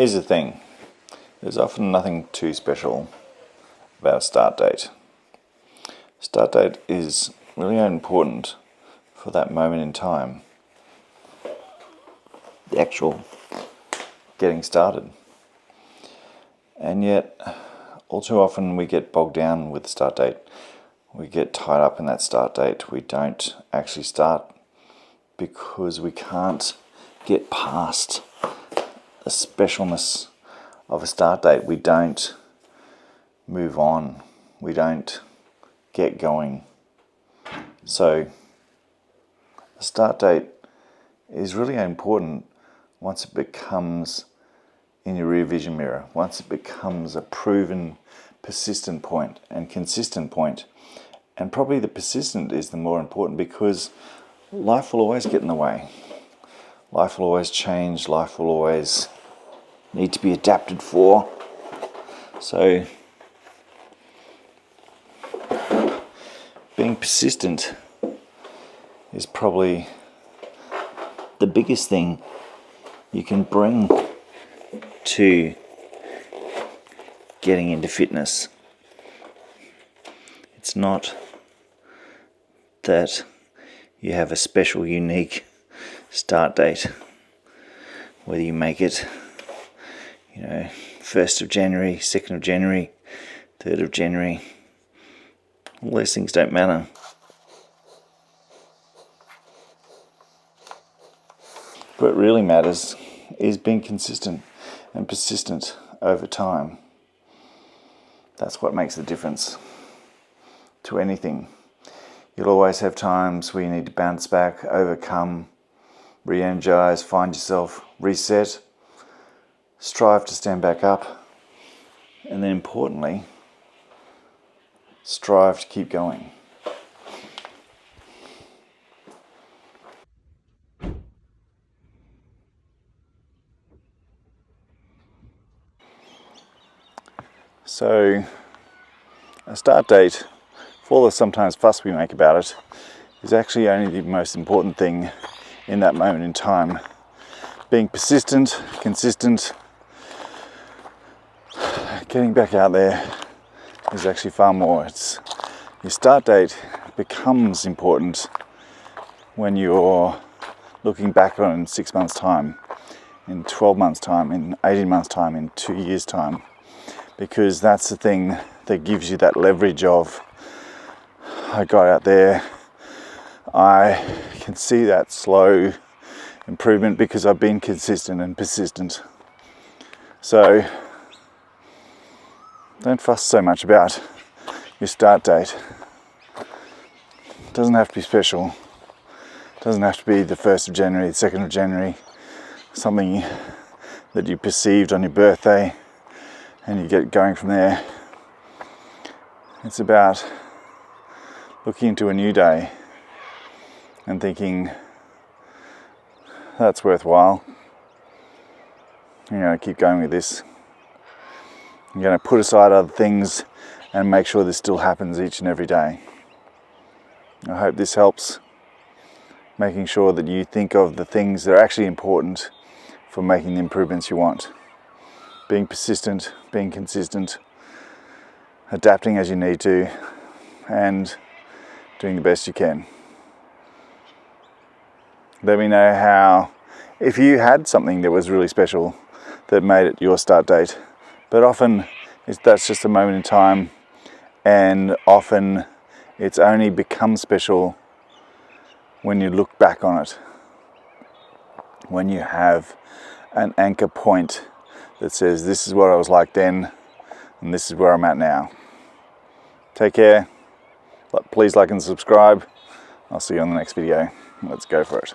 Here's the thing, there's often nothing too special about a start date. Start date is really important for that moment in time, the actual getting started. And yet, all too often we get bogged down with the start date. We get tied up in that start date. We don't actually start because we can't get past the specialness of a start date. We don't move on. We don't get going. So a start date is really important once it becomes in your rear vision mirror, once it becomes a proven persistent point and consistent point. And probably the persistent is the more important, because life will always get in the way. Life will always change. Life will always need to be adapted for. So being persistent is probably the biggest thing you can bring to getting into fitness. It's not that you have a special, unique start date, whether you make it, 1st of January, 2nd of January, 3rd of January. All those things don't matter. What really matters is being consistent and persistent over time. That's what makes the difference to anything. You'll always have times where you need to bounce back, overcome, re-energize, find yourself, reset, strive to stand back up, and then importantly, strive to keep going. So, a start date, for all the sometimes fuss we make about it, is actually only the most important thing in that moment in time. Being persistent, consistent, getting back out there is actually far more. Your start date becomes important when you're looking back on it in 6 months' time, in 12 months' time, in 18 months' time, in 2 years' time. Because that's the thing that gives you that leverage of, I got out there, I can see that slow improvement because I've been consistent and persistent. So don't fuss so much about your start date. It doesn't have to be special. It doesn't have to be the 1st of January, the 2nd of January, something that you perceived on your birthday, and you get going from there. It's about looking into a new day and thinking, that's worthwhile. I'm going to keep going with this. I'm going to put aside other things and make sure this still happens each and every day. I hope this helps, making sure that you think of the things that are actually important for making the improvements you want. Being persistent, being consistent, adapting as you need to, and doing the best you can. Let me know how, if you had something that was really special that made it your start date. But often that's just a moment in time, and often it's only become special when you look back on it, when you have an anchor point that says, this is what I was like then, and this is where I'm at now. Take care. Please like and subscribe. I'll see you on the next video. Let's go for it.